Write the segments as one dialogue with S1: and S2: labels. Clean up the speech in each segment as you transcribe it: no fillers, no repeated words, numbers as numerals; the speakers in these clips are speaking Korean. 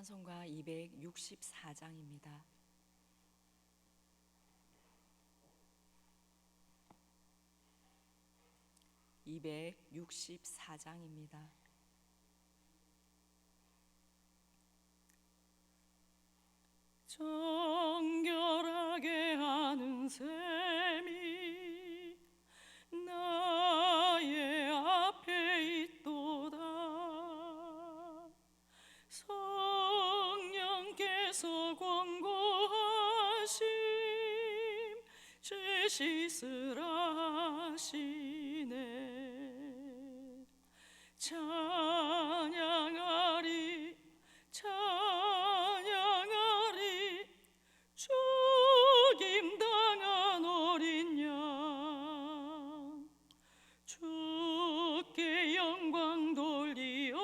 S1: 찬송가 264장입니다.
S2: 정결하게 하는 셈이 나의 앞에 있도다. 성령께서 권고하심 죄 씻으라 하시네. 찬양하리 찬양하리 죽임당한 어린 양, 주께 영광 돌리어라.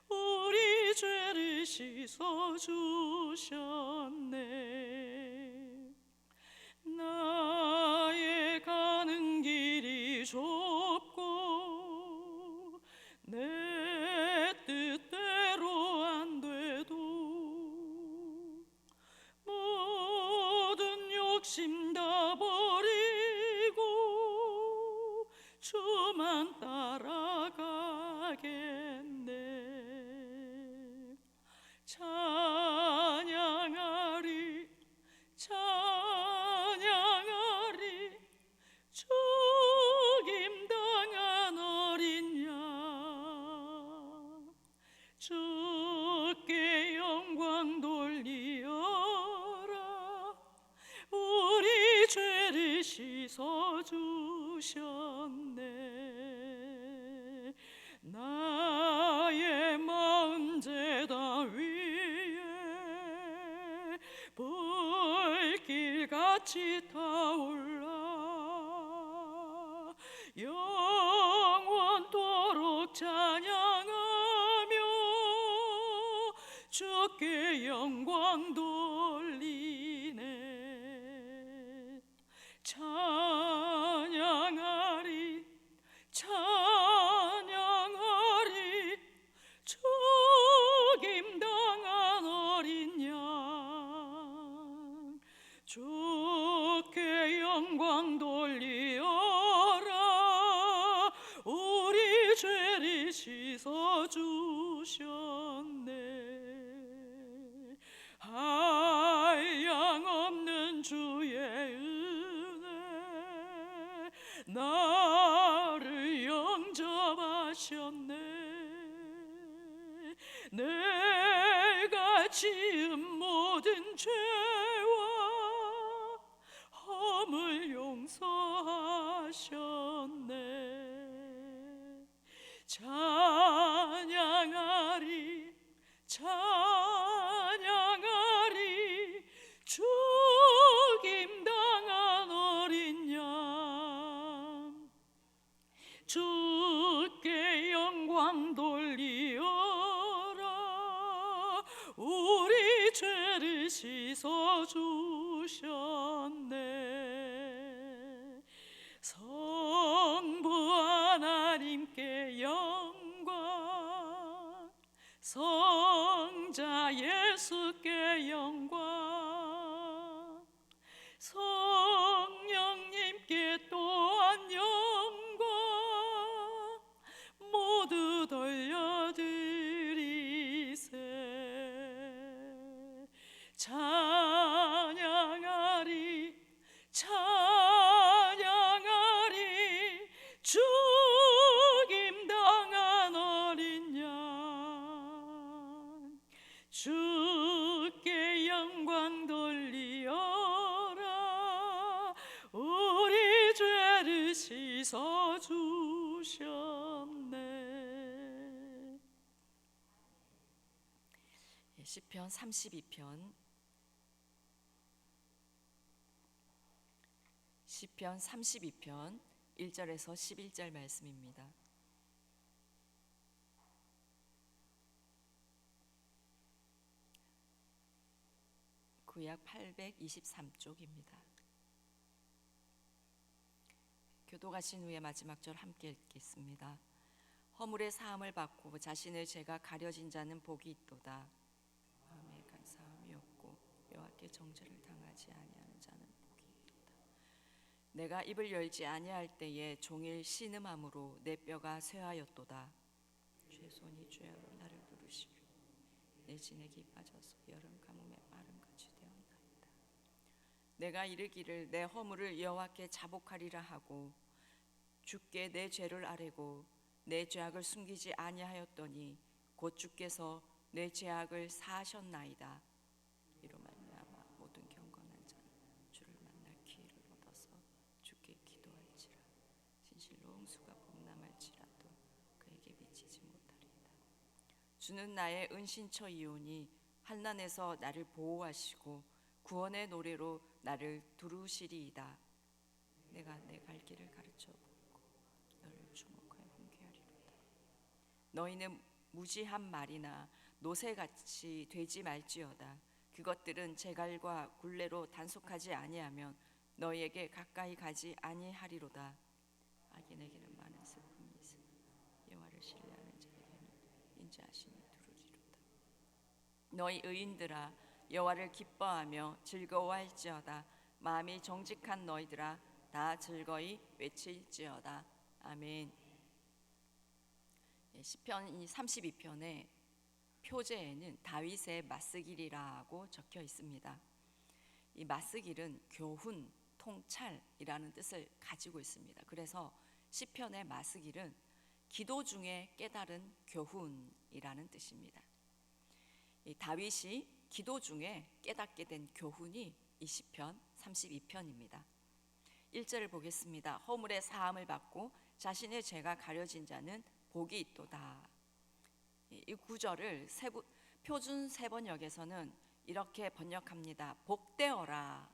S2: 우리 죄를 씻어주셨네. 나의 가는 길이 좁고 내 뜻대로 안 돼도 모든 욕심 다 버리고 주만 따라가겠네. 찬양하리 찬양하리 죽임당한 어린 양, 주께 영광 돌리어라. 우리 죄를 씻어주셨네. 나의 마음 제단 위에 불길같이 타올라 영원토록 찬양하며 주께 영광 돌리네. 찬양하리 찬양하리 죽임당한 어린 양, 주께 영광 돌리어라. 우리 죄를 씻어주셨네. 한량없는 주의 은혜 나를 영접하셨네. 내가 지은 모든 죄와 허물 용서하셨네. 찬양하리 찬양하리 죽임당한 어린 양, 주께 영광 돌리어라. 우리 죄를 씻어주셨네. 성부 하나님께 영광, 성자 예수께 영광, 성령님께 또한 영광 모두 돌려드리세. 찬양하리 찬양하리 죽임당한 어린 양, 주께 영광 돌리어라. 우리 죄를 씻어주셨네.
S1: 시편 32편 시편 32편 1절에서 11절 말씀입니다. 구약 823쪽입니다. 교독하신 후에 마지막 절 함께 읽겠습니다. 허물의 사함을 받고 자신의 죄가 가려진 자는 복이 있도다. 마음에 간사함이 없고 여호와께 정죄를 당하지 아니하는 자는 복이 있도다. 내가 입을 열지 아니할 때에 종일 신음함으로 내 뼈가 쇠하였도다. 주의 손이 죄로 나를 부르시며 내 진액이 빠져서 여름 가뭄에 마름같이 되었나이다. 내가 이르기를 내 허물을 여호와께 자복하리라 하고 주께 내 죄를 아뢰고 내 죄악을 숨기지 아니하였더니 곧 주께서 내 죄악을 사하셨나이다. 이로 말미암아 모든 경건한 자는 주를 만날 기회를 얻어서 주께 기도할지라. 진실로 홍수가 범람할지라도 그에게 미치지 못하리이다. 주는 나의 은신처이오니 환난에서 나를 보호하시고 구원의 노래로 나를 두루시리이다. 내가 내 갈 길을 가르쳐 보이고 너를 주목하여 훈계하리로다. 너희는 무지한 말이나 노새같이 되지 말지어다. 그것들은 제갈과 굴레로 단속하지 아니하면 너희에게 가까이 가지 아니하리로다. 악인에게는 많은 슬픔이 있으나 여호와를 신뢰하는 자에게는 인자하심이 두루리로다. 너희 의인들아 여호와를 기뻐하며 즐거워할지어다. 마음이 정직한 너희들아 다 즐거이 외칠지어다. 아멘. 시편 32편의 표제에는 다윗의 맞쓰길이라고 적혀 있습니다. 이 맞쓰길은 교훈, 통찰이라는 뜻을 가지고 있습니다. 그래서 시편의 맞쓰길은 기도 중에 깨달은 교훈이라는 뜻입니다. 이 다윗이 기도 중에 깨닫게 된 교훈이 이 시편 32편입니다. 1절을 보겠습니다. 허물의 사함을 받고 자신의 죄가 가려진 자는 복이 있도다. 이 구절을 표준 세번역에서는 이렇게 번역합니다. 복되어라.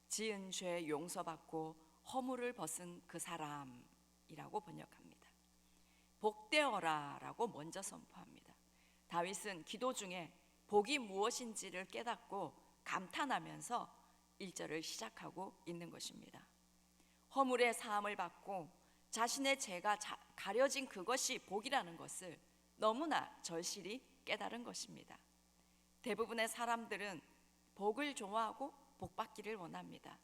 S1: 지은 죄 용서받고 허물을 벗은 그 사람이라고 번역합니다. 복되어라 라고 먼저 선포합니다. 다윗은 기도 중에 복이 무엇인지를 깨닫고 감탄하면서 1절을 시작하고 있는 것입니다. 허물의 사함을 받고 자신의 죄가 가려진 그것이 복이라는 것을 너무나 절실히 깨달은 것입니다. 대부분의 사람들은 복을 좋아하고 복 받기를 원합니다.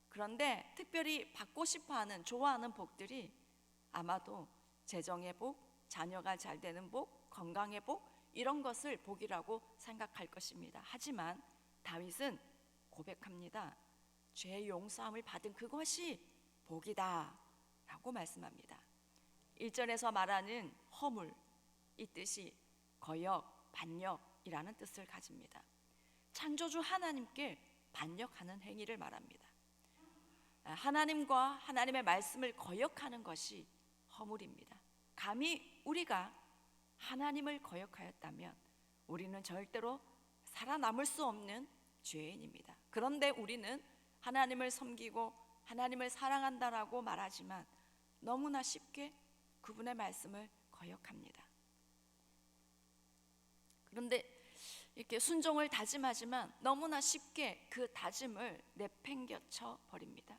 S1: 그런데 특별히 받고 싶어하는 좋아하는 복들이 아마도 재정의 복, 자녀가 잘 되는 복, 건강의 복 이런 것을 복이라고 생각할 것입니다. 하지만 다윗은 고백합니다. 죄 용서함을 받은 그것이 복이다 라고 말씀합니다. 1절에서 말하는 허물, 이 뜻이 거역, 반역이라는 뜻을 가집니다. 창조주 하나님께 반역하는 행위를 말합니다. 하나님과 하나님의 말씀을 거역하는 것이 허물입니다. 감히 우리가 하나님을 거역하였다면 우리는 절대로 살아남을 수 없는 죄인입니다. 그런데 우리는 하나님을 섬기고 하나님을 사랑한다라고 말하지만 너무나 쉽게 그분의 말씀을 거역합니다. 그런데 이렇게 순종을 다짐하지만 너무나 쉽게 그 다짐을 내팽겨쳐 버립니다.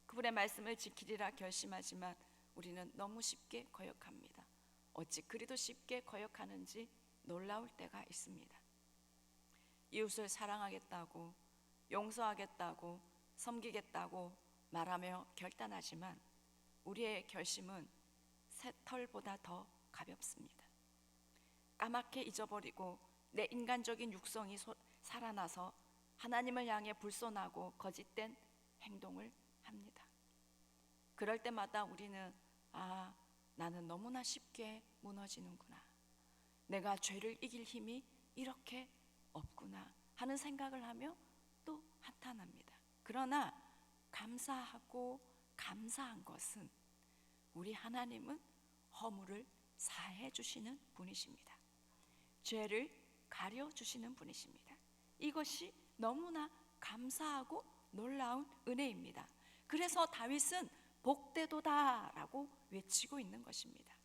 S1: 그분의 말씀을 지키리라 결심하지만 우리는 너무 쉽게 거역합니다. 어찌 그리도 쉽게 거역하는지 놀라울 때가 있습니다. 이웃을 사랑하겠다고, 용서하겠다고, 섬기겠다고 말하며 결단하지만 우리의 결심은 새털보다 더 가볍습니다. 까맣게 잊어버리고 내 인간적인 육성이 살아나서 하나님을 향해 불손하고 거짓된 행동을 합니다. 그럴 때마다 우리는 나는 너무나 쉽게 무너지는구나. 내가 죄를 이길 힘이 이렇게 없구나 하는 생각을 하며 또 한탄합니다. 그러나 감사하고 감사한 것은 우리 하나님은 허물을 사해 주시는 분이십니다. 죄를 가려 주시는 분이십니다. 이것이 너무나 감사하고 놀라운 은혜입니다. 그래서 다윗은 복되도다라고 외치고 있는 것입니다.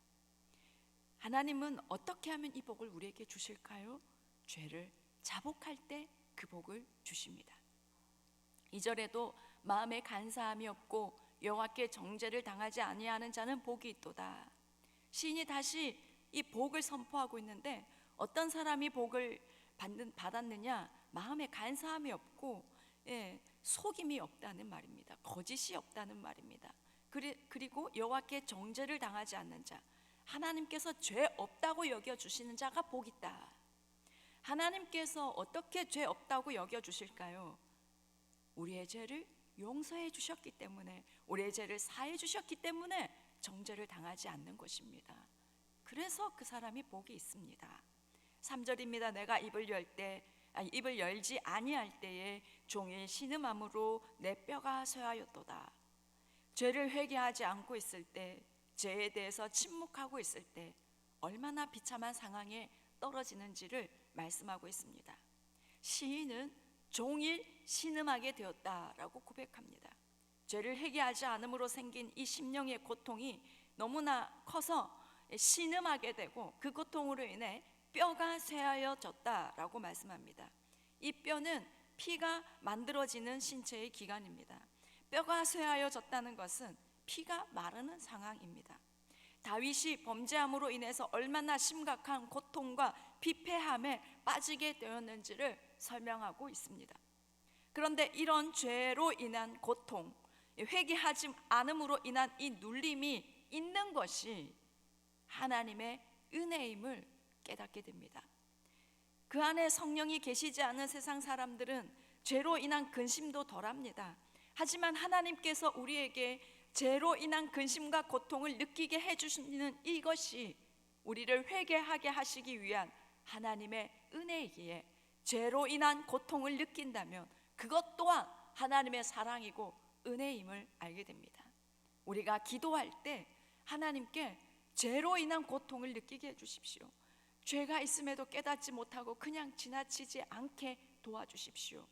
S1: 하나님은 어떻게 하면 이 복을 우리에게 주실까요? 죄를 자복할 때 그 복을 주십니다. 2절에도 마음에 간사함이 없고 여호와께 정죄를 당하지 아니하는 자는 복이 있도다. 시인이 다시 이 복을 선포하고 있는데, 어떤 사람이 복을 받았느냐? 마음에 간사함이 없고 속임이 없다는 말입니다. 거짓이 없다는 말입니다. 그리고 여호와께 정죄를 당하지 않는 자, 하나님께서 죄 없다고 여겨주시는 자가 복 있다. 하나님께서 어떻게 죄 없다고 여겨주실까요? 우리의 죄를 용서해 주셨기 때문에, 우리의 죄를 사해 주셨기 때문에 정죄를 당하지 않는 것입니다. 그래서 그 사람이 복이 있습니다. 3절입니다. 내가 입을 열지 아니할 때에 종일 신음함으로 내 뼈가 쇠하였도다. 죄를 회개하지 않고 있을 때, 죄에 대해서 침묵하고 있을 때 얼마나 비참한 상황에 떨어지는지를 말씀하고 있습니다. 시인은 종일 신음하게 되었다라고 고백합니다. 죄를 회개하지 않음으로 생긴 이 심령의 고통이 너무나 커서 신음하게 되고, 그 고통으로 인해 뼈가 쇠하여졌다라고 말씀합니다. 이 뼈는 피가 만들어지는 신체의 기관입니다. 뼈가 쇠하여졌다는 것은 피가 마르는 상황입니다. 다윗이 범죄함으로 인해서 얼마나 심각한 고통과 피폐함에 빠지게 되었는지를 설명하고 있습니다. 그런데 이런 죄로 인한 고통, 회개하지 않음으로 인한 이 눌림이 있는 것이 하나님의 은혜임을 깨닫게 됩니다. 그 안에 성령이 계시지 않은 세상 사람들은 죄로 인한 근심도 덜합니다. 하지만 하나님께서 우리에게 죄로 인한 근심과 고통을 느끼게 해주시는 이것이 우리를 회개하게 하시기 위한 하나님의 은혜이기에, 죄로 인한 고통을 느낀다면 그것 또한 하나님의 사랑이고 은혜임을 알게 됩니다. 우리가 기도할 때 하나님께 죄로 인한 고통을 느끼게 해주십시오. 죄가 있음에도 깨닫지 못하고 그냥 지나치지 않게 도와주십시오.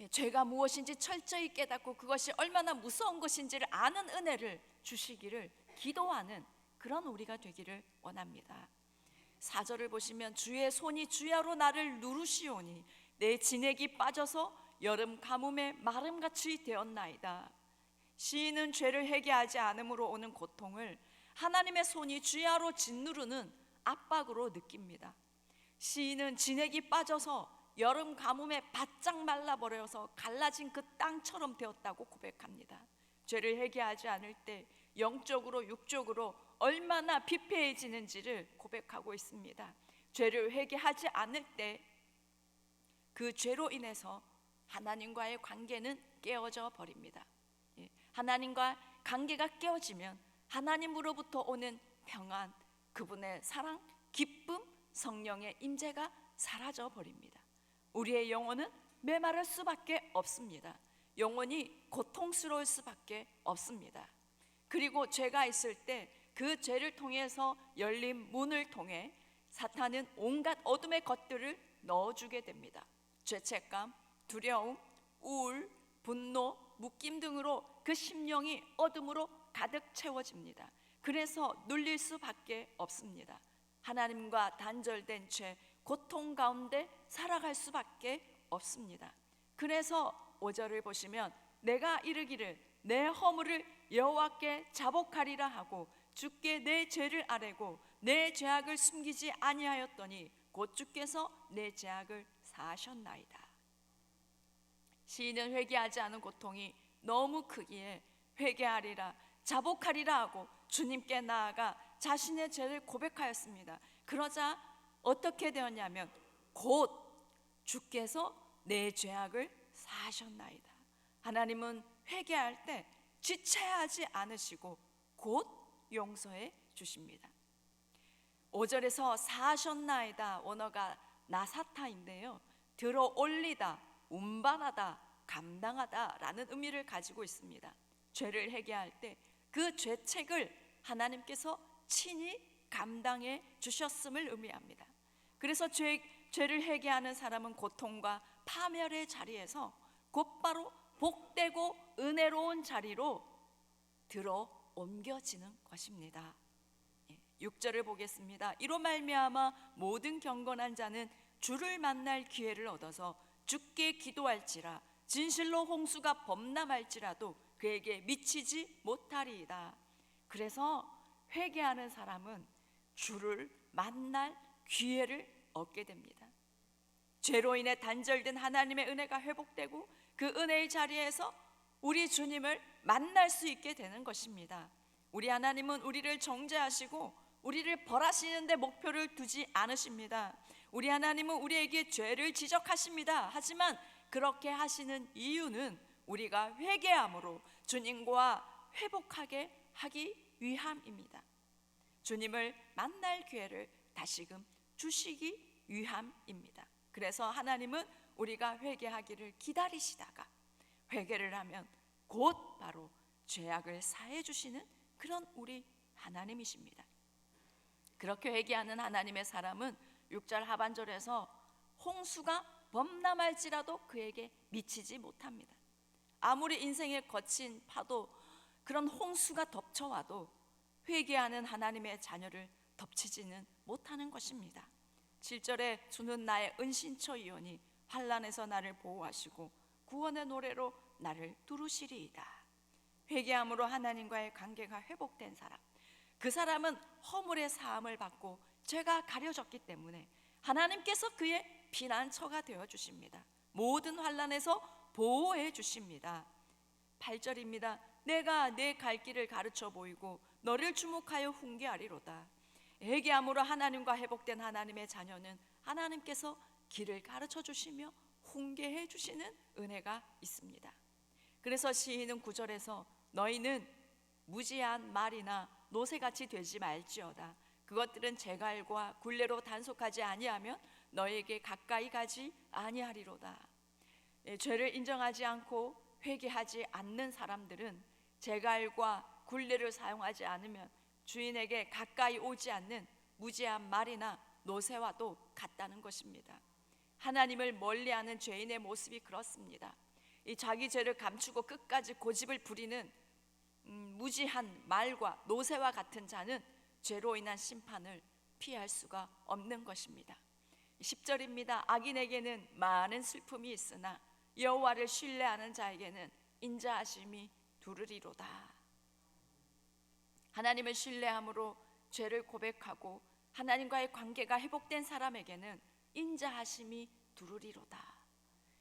S1: 죄가 무엇인지 철저히 깨닫고 그것이 얼마나 무서운 것인지를 아는 은혜를 주시기를 기도하는 그런 우리가 되기를 원합니다. 4절을 보시면 주의 손이 주야로 나를 누르시오니 내 진액이 빠져서 여름 가뭄에 마름같이 되었나이다. 시인은 죄를 회개하지 않음으로 오는 고통을 하나님의 손이 주야로 짓누르는 압박으로 느낍니다. 시인은 진액이 빠져서 여름 가뭄에 바짝 말라버려서 갈라진 그 땅처럼 되었다고 고백합니다. 죄를 회개하지 않을 때 영적으로 육적으로 얼마나 피폐해지는지를 고백하고 있습니다. 죄를 회개하지 않을 때 그 죄로 인해서 하나님과의 관계는 깨어져 버립니다. 하나님과 관계가 깨어지면 하나님으로부터 오는 평안, 그분의 사랑, 기쁨, 성령의 임재가 사라져 버립니다. 우리의 영혼은 메마를 수밖에 없습니다. 영혼이 고통스러울 수밖에 없습니다. 그리고 죄가 있을 때 그 죄를 통해서 열린 문을 통해 사탄은 온갖 어둠의 것들을 넣어주게 됩니다. 죄책감, 두려움, 우울, 분노, 묶임 등으로 그 심령이 어둠으로 가득 채워집니다. 그래서 눌릴 수밖에 없습니다. 하나님과 단절된 죄, 고통 가운데 살아갈 수밖에 없습니다. 그래서 5절을 보시면 내가 이르기를 내 허물을 여호와께 자복하리라 하고 주께 내 죄를 아뢰고 내 죄악을 숨기지 아니하였더니 곧 주께서 내 죄악을 사하셨나이다. 시인은 회개하지 않은 고통이 너무 크기에 회개하리라, 자복하리라 하고 주님께 나아가 자신의 죄를 고백하였습니다. 그러자 어떻게 되었냐면 곧 주께서 내 죄악을 사하셨나이다. 하나님은 회개할 때 지체하지 않으시고 곧 용서해 주십니다. 5절에서 사하셨나이다 원어가 나사타인데요, 들어 올리다, 운반하다, 감당하다 라는 의미를 가지고 있습니다. 죄를 회개할 때 그 죄책을 하나님께서 친히 감당해 주셨음을 의미합니다. 그래서 죄를 회개하는 사람은 고통과 파멸의 자리에서 곧바로 복되고 은혜로운 자리로 들어 옮겨지는 것입니다. 6절을 보겠습니다. 이로 말미암아 모든 경건한 자는 주를 만날 기회를 얻어서 주께 기도할지라 진실로 홍수가 범람할지라도 그에게 미치지 못하리이다. 그래서 회개하는 사람은 주를 만날 기회를 얻게 됩니다. 죄로 인해 단절된 하나님의 은혜가 회복되고 그 은혜의 자리에서 우리 주님을 만날 수 있게 되는 것입니다. 우리 하나님은 우리를 정죄하시고 우리를 벌하시는 데 목표를 두지 않으십니다. 우리 하나님은 우리에게 죄를 지적하십니다. 하지만 그렇게 하시는 이유는 우리가 회개함으로 주님과 회복하게 하기 위함입니다. 주님을 만날 기회를 다시금 주시기 위함입니다. 그래서 하나님은 우리가 회개하기를 기다리시다가 회개를 하면 곧 바로 죄악을 사해 주시는 그런 우리 하나님이십니다. 그렇게 회개하는 하나님의 사람은 6절 하반절에서 홍수가 범람할지라도 그에게 미치지 못합니다. 아무리 인생에 거친 파도, 그런 홍수가 덮쳐와도 회개하는 하나님의 자녀를 덮치지는 못하는 것입니다. 7절에 주는 나의 은신처이오니 환난에서 나를 보호하시고 구원의 노래로 나를 두루시리이다. 회개함으로 하나님과의 관계가 회복된 사람, 그 사람은 허물의 사함을 받고 죄가 가려졌기 때문에 하나님께서 그의 피난처가 되어 주십니다. 모든 환난에서 보호해 주십니다. 8절입니다. 내가 내 갈 길을 가르쳐 보이고 너를 주목하여 훈계하리로다. 회개함으로 하나님과 회복된 하나님의 자녀는 하나님께서 길을 가르쳐 주시며 훈계해 주시는 은혜가 있습니다. 그래서 시인은 9절에서 너희는 무지한 말이나 노새같이 되지 말지어다. 그것들은 재갈과 굴레로 단속하지 아니하면 너희에게 가까이 가지 아니하리로다. 죄를 인정하지 않고 회개하지 않는 사람들은 재갈과 굴레를 사용하지 않으면 주인에게 가까이 오지 않는 무지한 말이나 노새와도 같다는 것입니다. 하나님을 멀리하는 죄인의 모습이 그렇습니다. 이 자기 죄를 감추고 끝까지 고집을 부리는 무지한 말과 노새와 같은 자는 죄로 인한 심판을 피할 수가 없는 것입니다. 10절입니다. 악인에게는 많은 슬픔이 있으나 여호와를 신뢰하는 자에게는 인자하심이 두르리로다. 하나님을 신뢰함으로 죄를 고백하고 하나님과의 관계가 회복된 사람에게는 인자하심이 두르리로다.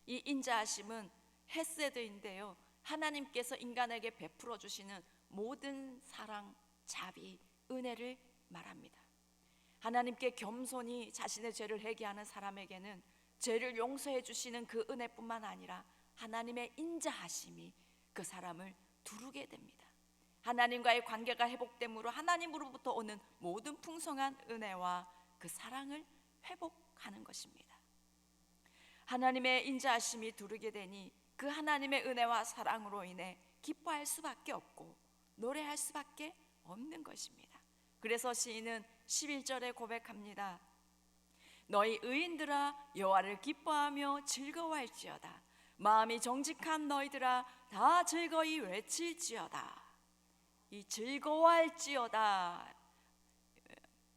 S1: 이 인자하심은 헤세드인데요, 하나님께서 인간에게 베풀어 주시는 모든 사랑, 자비, 은혜를 말합니다. 하나님께 겸손히 자신의 죄를 회개하는 사람에게는 죄를 용서해 주시는 그 은혜뿐만 아니라 하나님의 인자하심이 그 사람을 두르게 됩니다. 하나님과의 관계가 회복됨으로 하나님으로부터 오는 모든 풍성한 은혜와 그 사랑을 회복하는 것입니다. 하나님의 인자하심이 두르게 되니 그 하나님의 은혜와 사랑으로 인해 기뻐할 수밖에 없고 노래할 수밖에 없는 것입니다. 그래서 시인은 11절에 고백합니다. 너희 의인들아 여호와를 기뻐하며 즐거워할지어다. 마음이 정직한 너희들아 다 즐거이 외칠지어다. 이 즐거워할지어다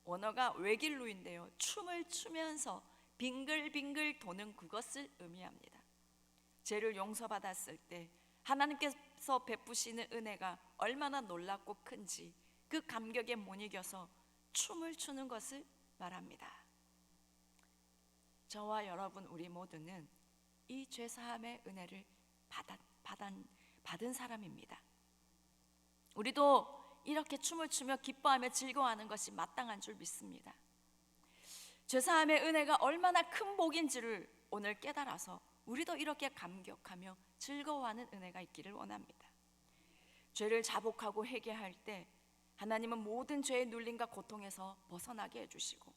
S1: 원어가 외길루인데요, 춤을 추면서 빙글빙글 도는 그것을 의미합니다. 죄를 용서받았을 때 하나님께서 베푸시는 은혜가 얼마나 놀랍고 큰지 그 감격에 못 이겨서 춤을 추는 것을 말합니다. 저와 여러분 우리 모두는 이 죄사함의 은혜를 받은 사람입니다. 우리도 이렇게 춤을 추며 기뻐하며 즐거워하는 것이 마땅한 줄 믿습니다. 죄사함의 은혜가 얼마나 큰 복인지를 오늘 깨달아서 우리도 이렇게 감격하며 즐거워하는 은혜가 있기를 원합니다. 죄를 자복하고 회개할 때 하나님은 모든 죄의 눌림과 고통에서 벗어나게 해주시고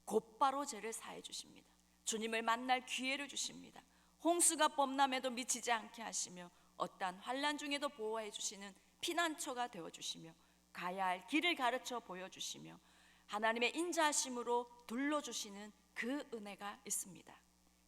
S1: 곧바로 죄를 사해 주십니다. 주님을 만날 기회를 주십니다. 홍수가 범람해도 미치지 않게 하시며 어떠한 환난 중에도 보호해 주시는 피난처가 되어주시며 가야 할 길을 가르쳐 보여주시며 하나님의 인자하심으로 둘러주시는 그 은혜가 있습니다.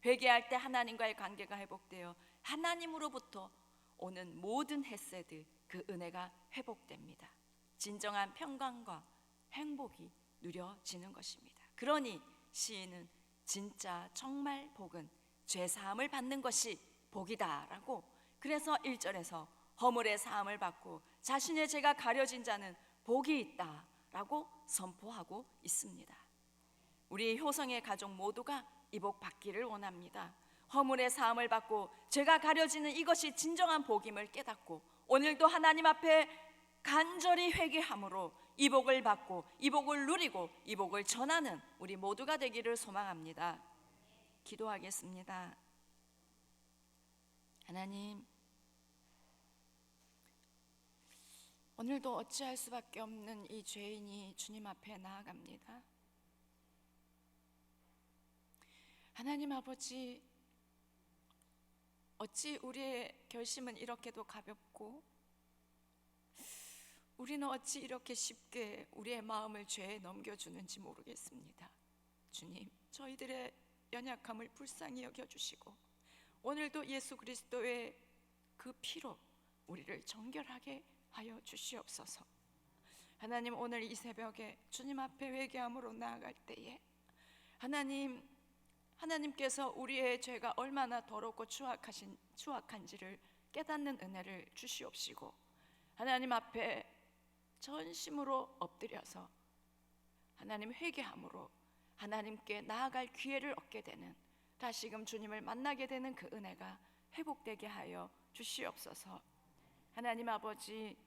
S1: 회개할 때 하나님과의 관계가 회복되어 하나님으로부터 오는 모든 헤세드, 그 은혜가 회복됩니다. 진정한 평강과 행복이 누려지는 것입니다. 그러니 시인은 진짜 정말 복은 죄사함을 받는 것이 복이다라고, 그래서 1절에서 허물의 사함을 받고 자신의 죄가 가려진 자는 복이 있다 라고 선포하고 있습니다. 우리 효성의 가족 모두가 이 복 받기를 원합니다. 허물의 사함을 받고 죄가 가려지는 이것이 진정한 복임을 깨닫고 오늘도 하나님 앞에 간절히 회개함으로 이 복을 받고 이 복을 누리고 이 복을 전하는 우리 모두가 되기를 소망합니다. 기도하겠습니다. 하나님, 오늘도 어찌할 수밖에 없는 이 죄인이 주님 앞에 나아갑니다. 하나님 아버지, 어찌 우리의 결심은 이렇게도 가볍고 우리는 어찌 이렇게 쉽게 우리의 마음을 죄에 넘겨주는지 모르겠습니다. 주님, 저희들의 연약함을 불쌍히 여겨주시고 오늘도 예수 그리스도의 그 피로 우리를 정결하게 하여 주시옵소서. 하나님, 오늘 이 새벽에 주님 앞에 회개함으로 나아갈 때에 하나님께서 우리의 죄가 얼마나 더럽고 추악한지를 깨닫는 은혜를 주시옵시고 하나님 앞에 전심으로 엎드려서 하나님 회개함으로 하나님께 나아갈 기회를 얻게 되는, 다시금 주님을 만나게 되는 그 은혜가 회복되게 하여 주시옵소서. 하나님 아버지,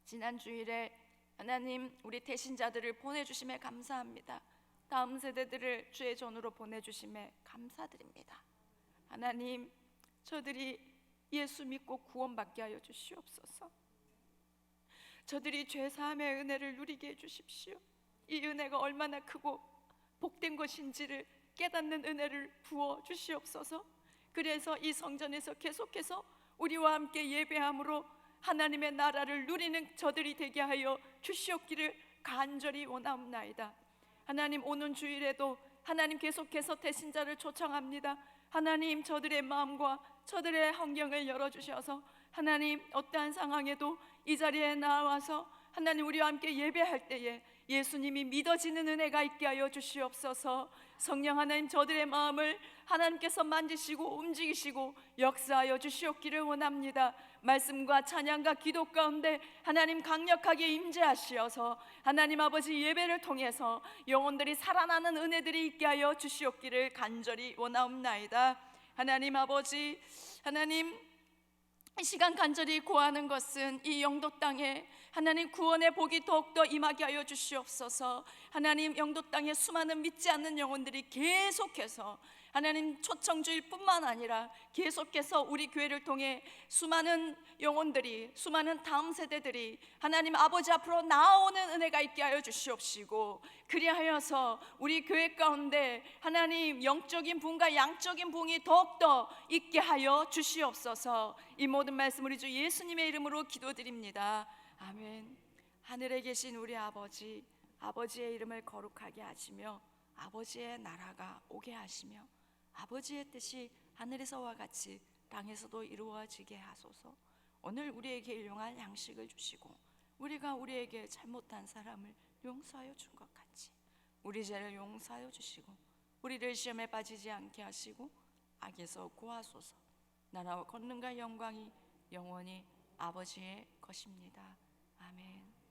S1: 지난 주일에 하나님 우리 대신자들을 보내주심에 감사합니다. 다음 세대들을 주의 전으로 보내주심에 감사드립니다. 하나님, 저들이 예수 믿고 구원받게 하여 주시옵소서. 저들이 죄사함의 은혜를 누리게 해주십시오. 이 은혜가 얼마나 크고 복된 것인지를 깨닫는 은혜를 부어 주시옵소서. 그래서 이 성전에서 계속해서 우리와 함께 예배함으로 하나님의 나라를 누리는 저들이 되게 하여 주시옵기를 간절히 원하옵나이다. 하나님, 오는 주일에도 하나님 계속해서 대신자를 초청합니다. 하나님, 저들의 마음과 저들의 환경을 열어주셔서 하나님, 어떠한 상황에도 이 자리에 나와서 하나님 우리와 함께 예배할 때에 예수님이 믿어지는 은혜가 있게 하여 주시옵소서. 성령 하나님, 저들의 마음을 하나님께서 만지시고 움직이시고 역사하여 주시옵기를 원합니다. 말씀과 찬양과 기도 가운데 하나님 강력하게 임재하시어서 하나님 아버지 예배를 통해서 영혼들이 살아나는 은혜들이 있게 하여 주시옵기를 간절히 원하옵나이다. 하나님 아버지, 하나님 이 시간 간절히 구하는 것은 이 영도 땅에 하나님 구원의 복이 더욱더 임하게 하여 주시옵소서. 하나님, 영도 땅에 수많은 믿지 않는 영혼들이 계속해서 하나님 초청주일 뿐만 아니라 계속해서 우리 교회를 통해 수많은 영혼들이, 수많은 다음 세대들이 하나님 아버지 앞으로 나오는 은혜가 있게 하여 주시옵시고, 그리하여서 우리 교회 가운데 하나님 영적인 부흥과 양적인 부흥이 더욱더 있게 하여 주시옵소서. 이 모든 말씀 우리 주 예수님의 이름으로 기도드립니다. 아멘. 하늘에 계신 우리 아버지, 아버지의 이름을 거룩하게 하시며 아버지의 나라가 오게 하시며 아버지의 뜻이 하늘에서와 같이 땅에서도 이루어지게 하소서. 오늘 우리에게 일용할 양식을 주시고 우리가 우리에게 잘못한 사람을 용서하여 준 것 같이 우리 죄를 용서하여 주시고 우리를 시험에 빠지지 않게 하시고 악에서 구하소서. 나라와 권능과 영광이 영원히 아버지의 것입니다. 아멘.